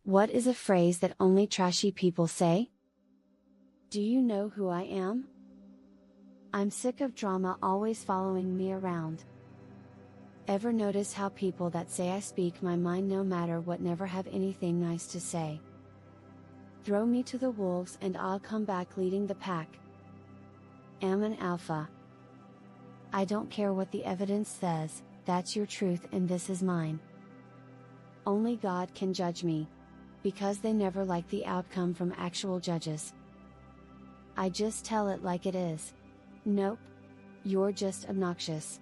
What is a phrase that only trashy people say? Do you know who I am? I'm sick of drama always following me around. Ever notice how people that say I speak my mind no matter what never have anything nice to say? Throw me to the wolves and I'll come back leading the pack. Am an alpha. I don't care what the evidence says, that's your truth and this is mine. Only God can judge me. Because they never like the outcome from actual judges. I just tell it like it is. Nope. You're just obnoxious.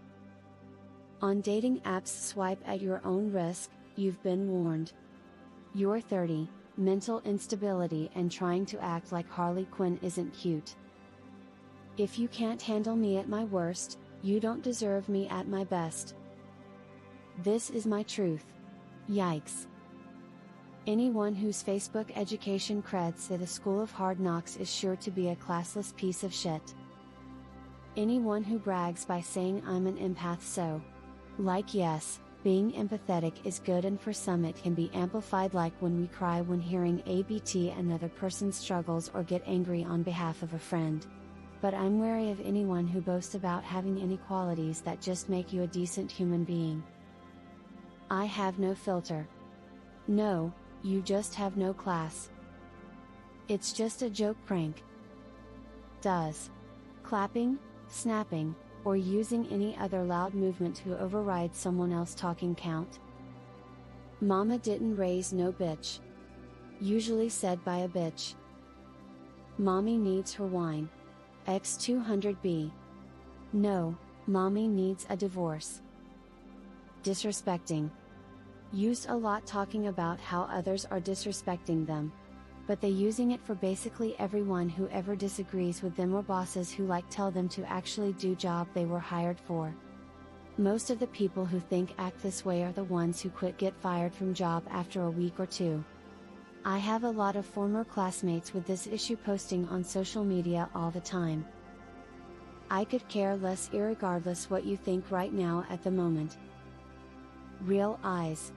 On dating apps, swipe at your own risk, you've been warned. You're 30, mental instability and trying to act like Harley Quinn isn't cute. If you can't handle me at my worst, you don't deserve me at my best. This is my truth. Yikes. Anyone whose Facebook education creds at a school of hard knocks is sure to be a classless piece of shit. Anyone who brags by saying I'm an empath so. Like yes, being empathetic is good and for some it can be amplified like when we cry when hearing another person's struggles or get angry on behalf of a friend. But I'm wary of anyone who boasts about having any qualities that just make you a decent human being. I have no filter. No. You just have no class. It's just a joke prank. Does clapping, snapping, or using any other loud movement to override someone else talking count? Mama didn't raise no bitch. Usually said by a bitch. Mommy needs her wine. X200B. No, mommy needs a divorce. Disrespecting. Used a lot talking about how others are disrespecting them. But they using it for basically everyone who ever disagrees with them or bosses who like tell them to actually do job they were hired for. Most of the people who think act this way are the ones who quit get fired from job after a week or two. I have a lot of former classmates with this issue posting on social media all the time. I could care less irregardless what you think right now at the moment. Real eyes.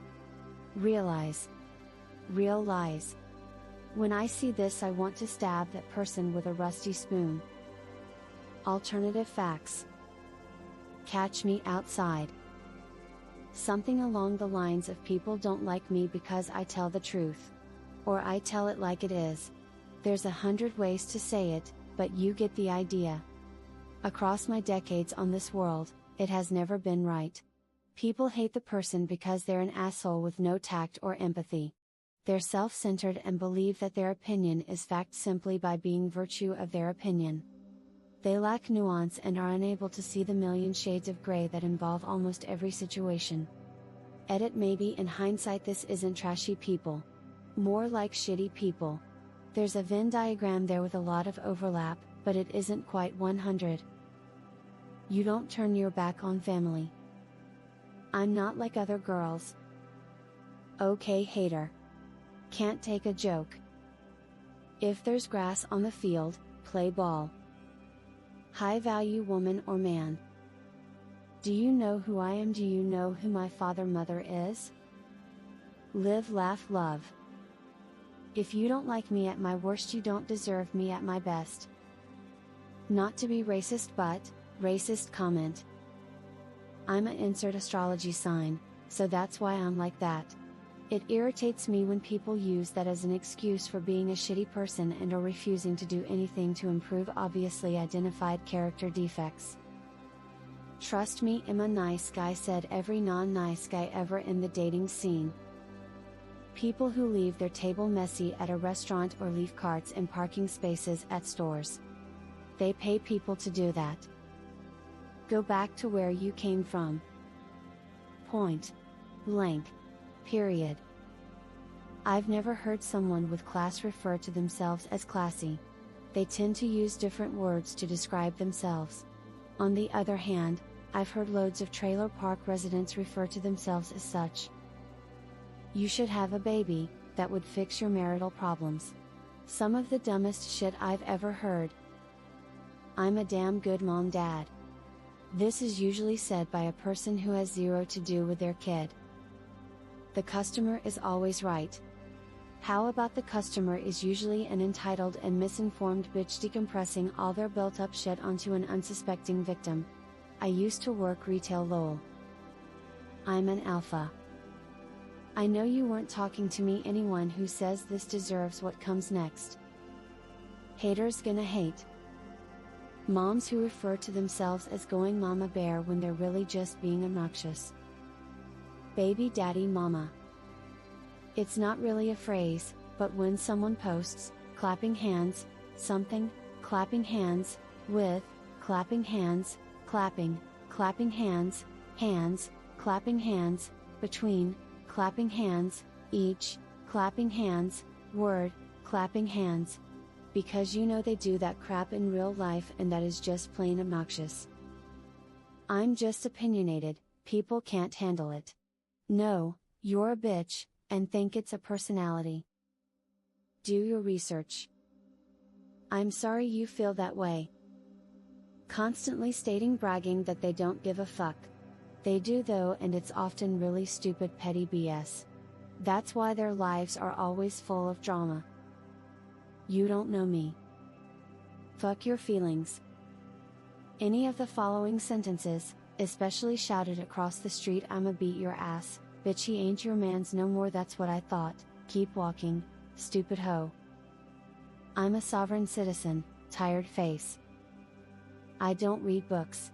Realize. Real lies. When I see this I want to stab that person with a rusty spoon. Alternative facts. Catch me outside. Something along the lines of people don't like me because I tell the truth. Or I tell it like it is. There's 100 ways to say it, but you get the idea. Across my decades on this world, it has never been right. People hate the person because they're an asshole with no tact or empathy. They're self-centered and believe that their opinion is fact simply by being virtue of their opinion. They lack nuance and are unable to see the million shades of gray that involve almost every situation. Edit maybe in hindsight this isn't trashy people. More like shitty people. There's a Venn diagram there with a lot of overlap, but it isn't quite 100. You don't turn your back on family. I'm not like other girls. Okay hater. Can't take a joke. If there's grass on the field, play ball. High value woman or man. Do you know who I am? Do you know who my father mother is? Live laugh love. If you don't like me at my worst you don't deserve me at my best. Not to be racist but, racist comment. I'm a insert astrology sign, so that's why I'm like that. It irritates me when people use that as an excuse for being a shitty person and or refusing to do anything to improve obviously identified character defects. Trust me, I'm a nice guy, said every non-nice guy ever in the dating scene. People who leave their table messy at a restaurant or leave carts in parking spaces at stores. They pay people to do that. Go back to where you came from. Point blank. Period. I've never heard someone with class refer to themselves as classy. They tend to use different words to describe themselves. On the other hand, I've heard loads of trailer park residents refer to themselves as such. You should have a baby, that would fix your marital problems. Some of the dumbest shit I've ever heard. I'm a damn good mom dad. This is usually said by a person who has zero to do with their kid. The customer is always right. How about the customer is usually an entitled and misinformed bitch decompressing all their built up shit onto an unsuspecting victim? I used to work retail lol. I'm an alpha. I know you weren't talking to me. Anyone who says this deserves what comes next. Haters gonna hate. Moms who refer to themselves as going mama bear when they're really just being obnoxious. Baby daddy mama. It's not really a phrase, but when someone posts, clapping hands, something, clapping hands, with, clapping hands, clapping, clapping hands, hands, clapping hands, between, clapping hands, each, clapping hands, word, clapping hands. Because you know they do that crap in real life and that is just plain obnoxious. I'm just opinionated, people can't handle it. No, you're a bitch, and think it's a personality. Do your research. I'm sorry you feel that way. Constantly stating bragging that they don't give a fuck. They do though, and it's often really stupid petty BS. That's why their lives are always full of drama. You don't know me. Fuck your feelings. Any of the following sentences, especially shouted across the street: I'ma beat your ass, bitch he ain't your man's no more, that's what I thought, keep walking, stupid hoe. I'm a sovereign citizen, tired face. I don't read books.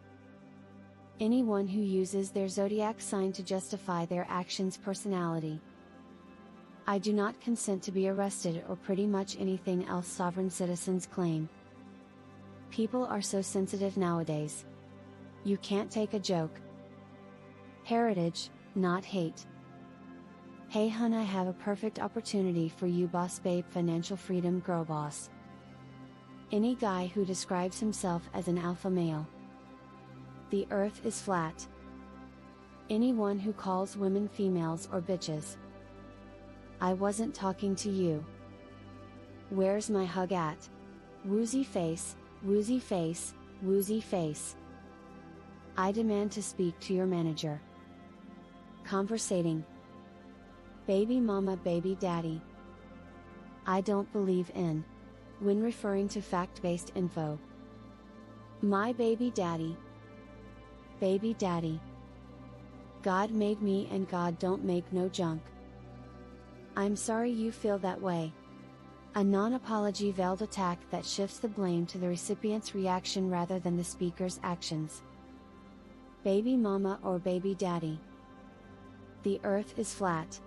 Anyone who uses their zodiac sign to justify their actions, personality. I do not consent to be arrested or pretty much anything else sovereign citizens claim. People are so sensitive nowadays. You can't take a joke. Heritage, not hate. Hey hun, I have a perfect opportunity for you, boss babe, financial freedom girl boss. Any guy who describes himself as an alpha male. The earth is flat. Anyone who calls women females or bitches. I wasn't talking to you. Where's my hug at? Woozy face, woozy face, woozy face. I demand to speak to your manager. Conversating. Baby mama, baby daddy. I don't believe in. When referring to fact-based info. My baby daddy. Baby daddy. God made me and God don't make no junk. I'm sorry you feel that way. A non-apology veiled attack that shifts the blame to the recipient's reaction rather than the speaker's actions. Baby mama or baby daddy. The earth is flat.